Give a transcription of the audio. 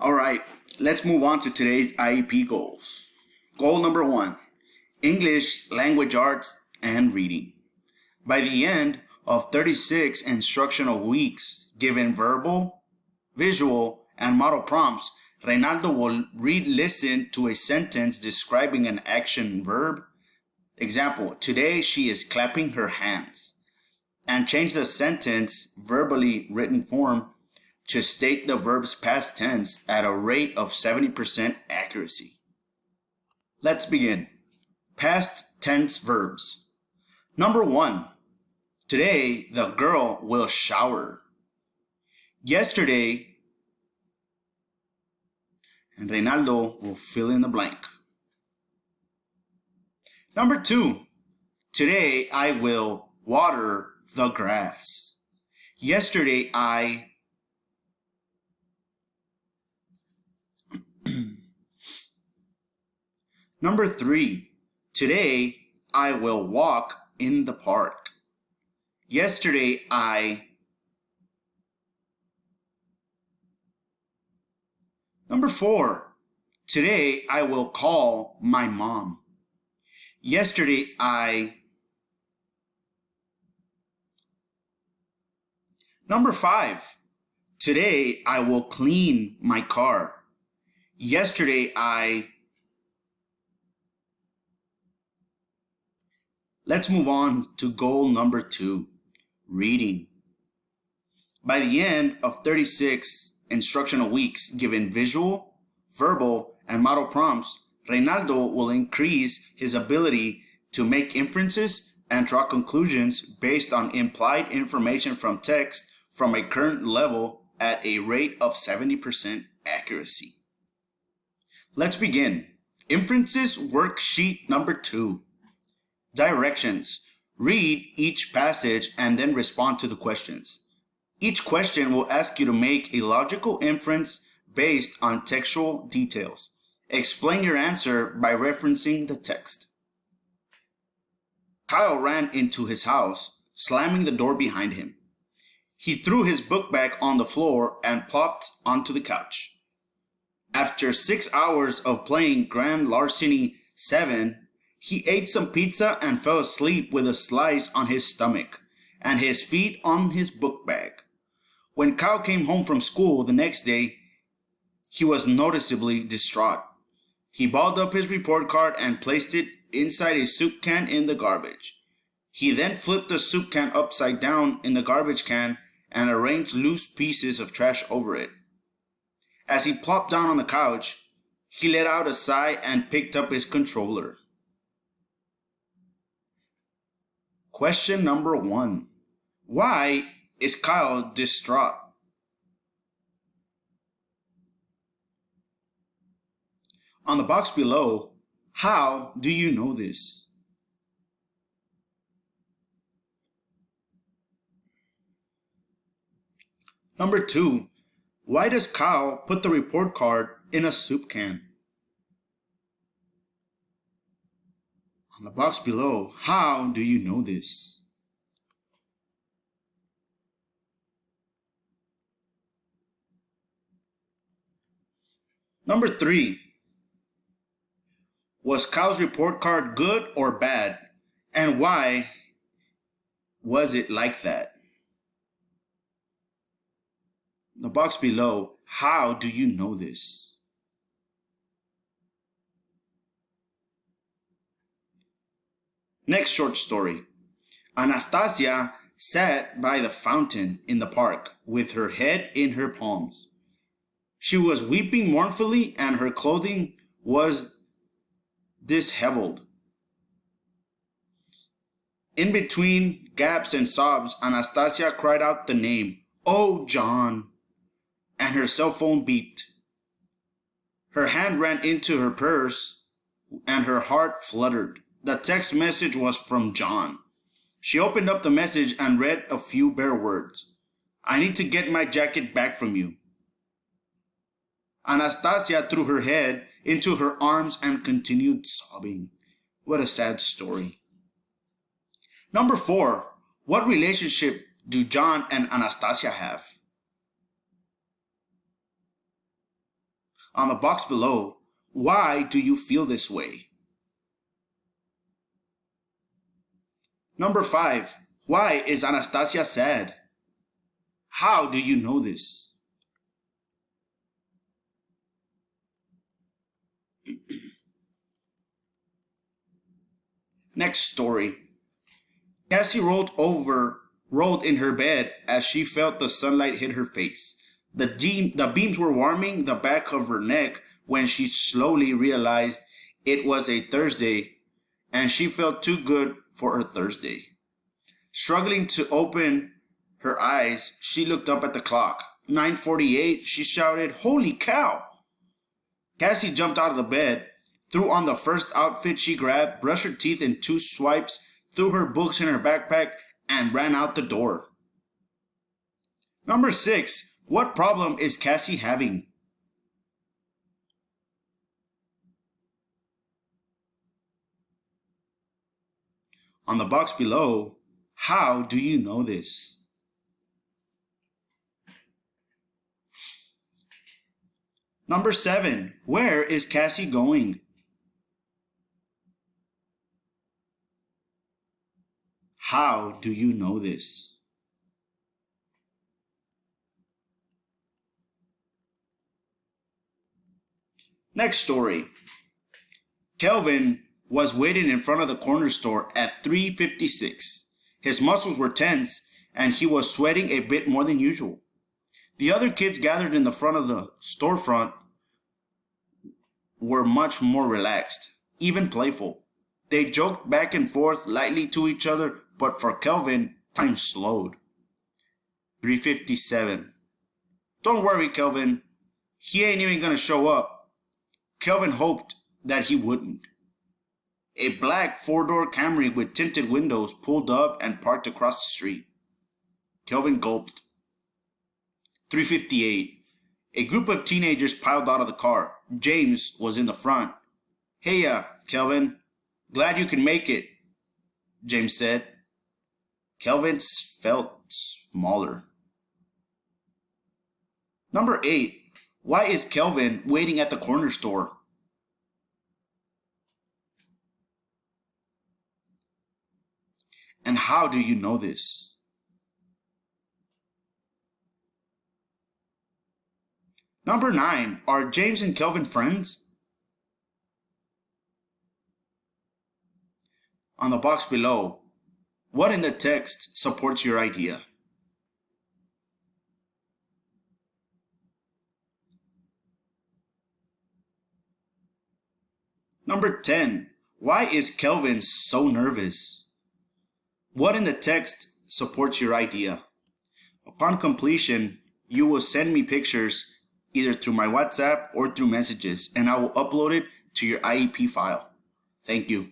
All right, let's move on to today's IEP goals. Goal number 1, English, language arts, and reading. By the end of 36 instructional weeks, given verbal, visual, and model prompts, Reynaldo will listen to a sentence describing an action verb. Example, today she is clapping her hands. And change the sentence verbally written form to state the verb's past tense at a rate of 70% accuracy. Let's begin. Past tense verbs. Number 1, today the girl will shower. Yesterday, and Reynaldo will fill in the blank. Number 2, today I will water the grass. Yesterday I Number 3, today I will walk in the park. Yesterday I Number 4, today I will call my mom. Yesterday I Number 5, today I will clean my car. Yesterday I Let's move on to goal number 2, reading. By the end of 36 instructional weeks, given visual, verbal, and model prompts, Reynaldo will increase his ability to make inferences and draw conclusions based on implied information from text from a current level at a rate of 70% accuracy. Let's begin. Inferences worksheet number 2. Directions. Read each passage and then respond to the questions. Each question will ask you to make a logical inference based on textual details. Explain your answer by referencing the text. Kyle ran into his house, slamming the door behind him. He threw his book bag on the floor and plopped onto the couch. After 6 hours of playing Grand Larceny 7, he ate some pizza and fell asleep with a slice on his stomach and his feet on his book bag. When Kyle came home from school the next day, he was noticeably distraught. He balled up his report card and placed it inside a soup can in the garbage. He then flipped the soup can upside down in the garbage can and arranged loose pieces of trash over it. As he plopped down on the couch, he let out a sigh and picked up his controller. Question number 1. Why is Kyle distraught? On the box below, how do you know this? Number 2. Why does Kyle put the report card in a soup can? On the box below, how do you know this? Number 3. Was Kyle's report card good or bad? And why was it like that? The box below, how do you know this? Next short story. Anastasia sat by the fountain in the park with her head in her palms. She was weeping mournfully and her clothing was disheveled. In between gaps and sobs, Anastasia cried out the name, "Oh, John," and her cell phone beeped. Her hand ran into her purse and her heart fluttered. The text message was from John. She opened up the message and read a few bare words. "I need to get my jacket back from you." Anastasia threw her head into her arms and continued sobbing. What a sad story. Number 4. What relationship do John and Anastasia have? On the box below, why do you feel this way? Number 5, why is Anastasia sad? How do you know this? Next story. Cassie rolled in her bed as she felt the sunlight hit her face. The beams were warming the back of her neck when she slowly realized it was a Thursday and she felt too good for her Thursday. Struggling to open her eyes, she looked up at the clock. 9:48, she shouted, "Holy cow!" Cassie jumped out of the bed, threw on the first outfit she grabbed, brushed her teeth in 2 swipes, threw her books in her backpack, and ran out the door. Number 6, what problem is Cassie having? On the box below, how do you know this? Number 7, where is Cassie going? How do you know this? Next story. Kelvin was waiting in front of the corner store at 3:56. His muscles were tense and he was sweating a bit more than usual. The other kids gathered in the front of the storefront were much more relaxed, even playful. They joked back and forth lightly to each other, but for Kelvin, time slowed. 3:57. Don't worry, Kelvin. He ain't even gonna show up. Kelvin hoped that he wouldn't. A black 4-door Camry with tinted windows pulled up and parked across the street. Kelvin gulped. 3:58. A group of teenagers piled out of the car. James was in the front. "Hey, Kelvin. Glad you can make it," James said. Kelvin felt smaller. Number 8. Why is Kelvin waiting at the corner store? And how do you know this? Number 9. Are James and Kelvin friends? On the box below, what in the text supports your idea? Number 10. Why is Kelvin so nervous? What in the text supports your idea? Upon completion, you will send me pictures either through my WhatsApp or through messages, and I will upload it to your IEP file. Thank you.